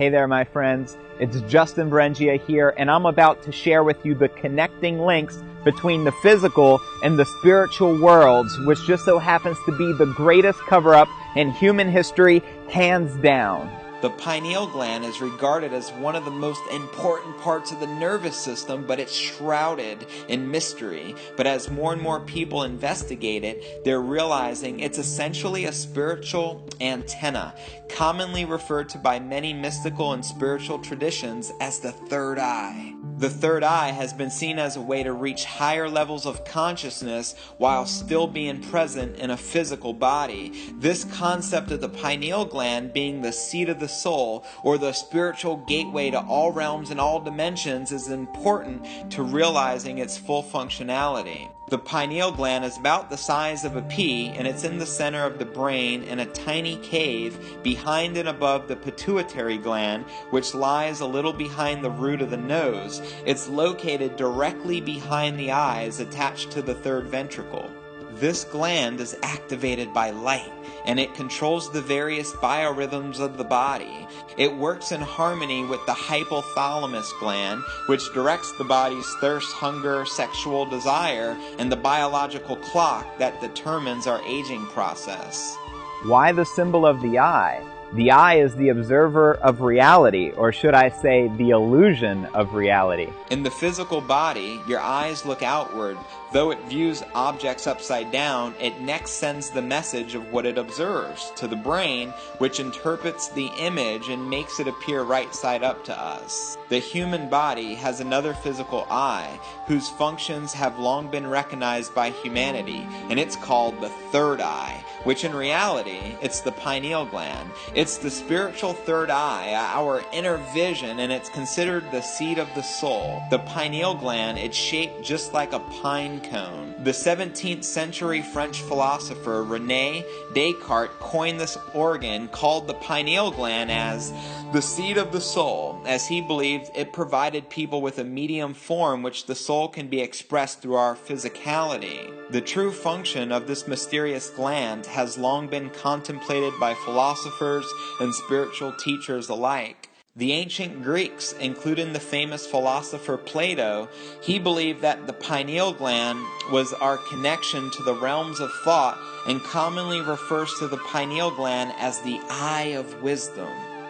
Hey there, my friends. It's Justin Berengia here, and I'm about to share with you the connecting links between the physical and the spiritual worlds, which just so happens to be the greatest cover-up in human history, hands down. The pineal gland is regarded as one of the most important parts of the nervous system, but it's shrouded in mystery. But as more and more people investigate it, they're realizing it's essentially a spiritual antenna, commonly referred to by many mystical and spiritual traditions as the third eye. The third eye has been seen as a way to reach higher levels of consciousness while still being present in a physical body. This concept of the pineal gland being the seat of the soul, or the spiritual gateway to all realms and all dimensions, is important to realizing its full functionality. The pineal gland is about the size of a pea, and it's in the center of the brain in a tiny cave behind and above the pituitary gland, which lies a little behind the root of the nose. It's located directly behind the eyes, attached to the third ventricle. This gland is activated by light, and it controls the various biorhythms of the body. It works in harmony with the hypothalamus gland, which directs the body's thirst, hunger, sexual desire, and the biological clock that determines our aging process. Why the symbol of the eye? The eye is the observer of reality, or should I say, the illusion of reality. In the physical body, your eyes look outward. Though it views objects upside down, it next sends the message of what it observes to the brain, which interprets the image and makes it appear right side up to us. The human body has another physical eye, whose functions have long been recognized by humanity, and it's called the third eye, which in reality, it's the pineal gland. It's the spiritual third eye, our inner vision, and it's considered the seat of the soul. The pineal gland, it's shaped just like a pine cone. The 17th century French philosopher René Descartes coined this organ called the pineal gland as the seat of the soul, as he believed it provided people with a medium form which the soul can be expressed through our physicality. The true function of this mysterious gland has long been contemplated by philosophers and spiritual teachers alike. The ancient Greeks, including the famous philosopher Plato, he believed that the pineal gland was our connection to the realms of thought, and commonly refers to the pineal gland as the eye of wisdom.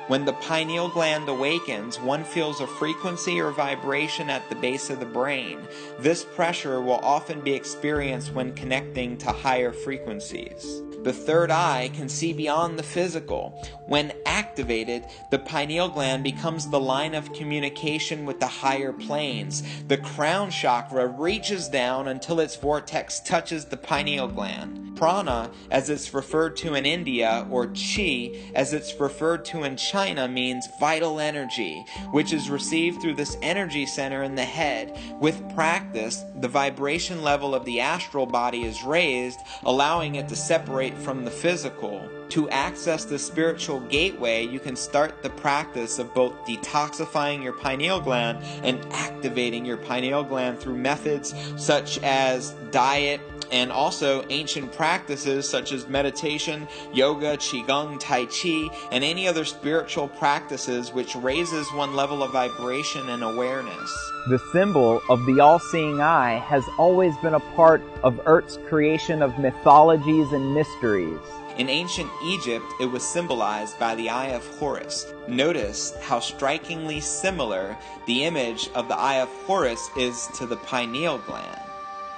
When the pineal gland awakens, one feels a frequency or vibration at the base of the brain. This pressure will often be experienced when connecting to higher frequencies. The third eye can see beyond the physical. When activated, the pineal gland becomes the line of communication with the higher planes. The crown chakra reaches down until its vortex touches the pineal gland. Prana, as it's referred to in India, or Chi, as it's referred to in China, means vital energy, which is received through this energy center in the head. With practice, the vibration level of the astral body is raised, allowing it to separate from the physical. To access the spiritual gateway, you can start the practice of both detoxifying your pineal gland and activating your pineal gland through methods such as diet, and also ancient practices such as meditation, yoga, qigong, tai chi, and any other spiritual practices which raises one level of vibration and awareness. The symbol of the all-seeing eye has always been a part of Earth's creation of mythologies and mysteries. In ancient Egypt, it was symbolized by the Eye of Horus. Notice how strikingly similar the image of the Eye of Horus is to the pineal gland.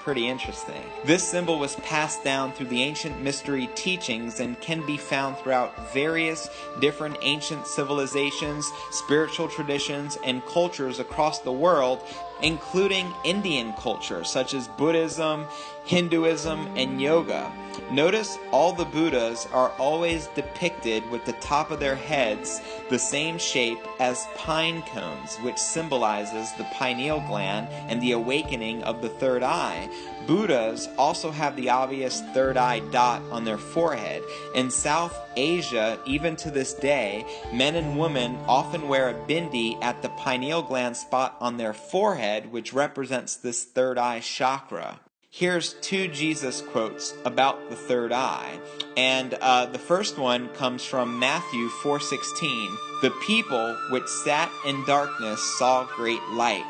Pretty interesting. This symbol was passed down through the ancient mystery teachings and can be found throughout various different ancient civilizations, spiritual traditions, and cultures across the world, including Indian culture such as Buddhism, Hinduism, and yoga. Notice all the Buddhas are always depicted with the top of their heads the same shape as pine cones, which symbolizes the pineal gland and the awakening of the third eye. Buddhas also have the obvious third eye dot on their forehead. In South Asia, even to this day, men and women often wear a bindi at the pineal gland spot on their forehead, which represents this third eye chakra. Here's two Jesus quotes about the third eye. And the first one comes from Matthew 4:16. The people which sat in darkness saw great light.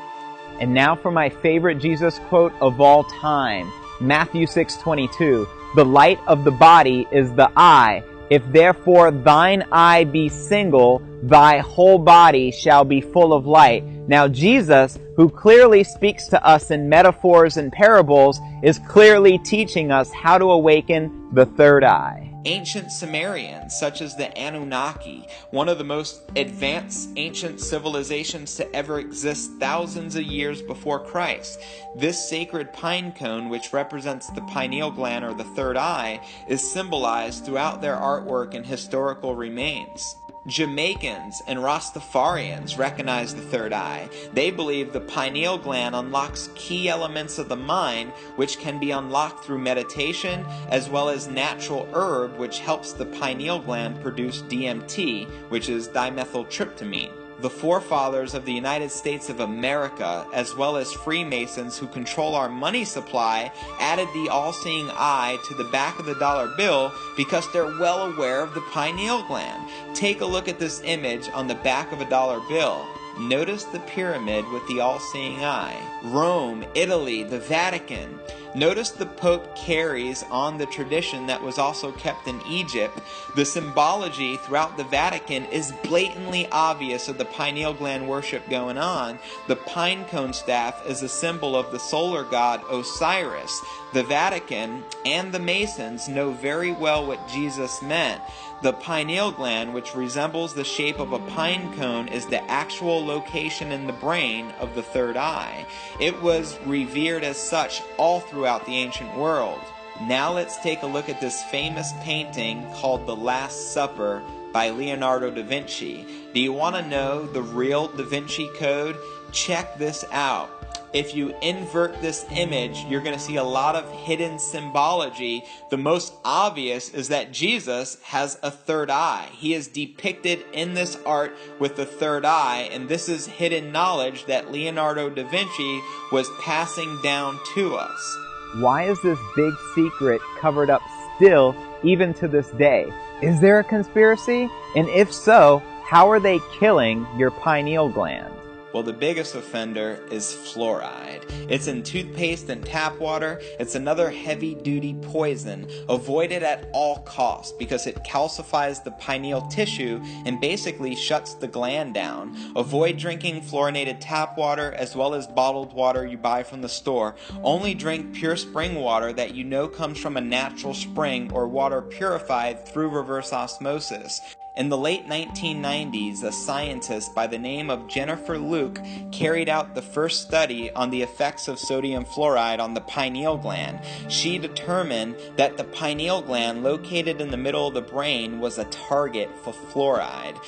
And now for my favorite Jesus quote of all time, Matthew 6:22. The light of the body is the eye. If therefore thine eye be single, thy whole body shall be full of light. Now Jesus, who clearly speaks to us in metaphors and parables, is clearly teaching us how to awaken the third eye. Ancient Sumerians, such as the Anunnaki, one of the most advanced ancient civilizations to ever exist thousands of years before Christ. This sacred pine cone, which represents the pineal gland or the third eye, is symbolized throughout their artwork and historical remains. Jamaicans and Rastafarians recognize the third eye. They believe the pineal gland unlocks key elements of the mind, which can be unlocked through meditation, as well as natural herb, which helps the pineal gland produce DMT, which is dimethyltryptamine. The forefathers of the United States of America, as well as Freemasons who control our money supply, added the all-seeing eye to the back of the dollar bill because they're well aware of the pineal gland. Take a look at this image on the back of a dollar bill. Notice the pyramid with the all-seeing eye. Rome, Italy, the Vatican. Notice the Pope carries on the tradition that was also kept in Egypt. The symbology throughout the Vatican is blatantly obvious of the pineal gland worship going on. The pine cone staff is a symbol of the solar god Osiris. The Vatican and the Masons know very well what Jesus meant. The pineal gland, which resembles the shape of a pine cone, is the actual location in the brain of the third eye. It was revered as such all throughout the ancient world. Now let's take a look at this famous painting called The Last Supper by Leonardo da Vinci. Do you want to know the real Da Vinci Code? Check this out. If you invert this image, you're going to see a lot of hidden symbology. The most obvious is that Jesus has a third eye. He is depicted in this art with the third eye, and this is hidden knowledge that Leonardo da Vinci was passing down to us. Why is this big secret covered up still, even to this day? Is there a conspiracy? And if so, how are they killing your pineal gland? Well, the biggest offender is fluoride. It's in toothpaste and tap water. It's another heavy-duty poison. Avoid it at all costs because it calcifies the pineal tissue and basically shuts the gland down. Avoid drinking fluorinated tap water as well as bottled water you buy from the store. Only drink pure spring water that you know comes from a natural spring or water purified through reverse osmosis. In the late 1990s, a scientist by the name of Jennifer Luke carried out the first study on the effects of sodium fluoride on the pineal gland. She determined that the pineal gland located in the middle of the brain was a target for fluoride.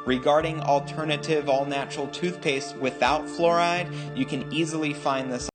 Regarding alternative all-natural toothpaste without fluoride, you can easily find this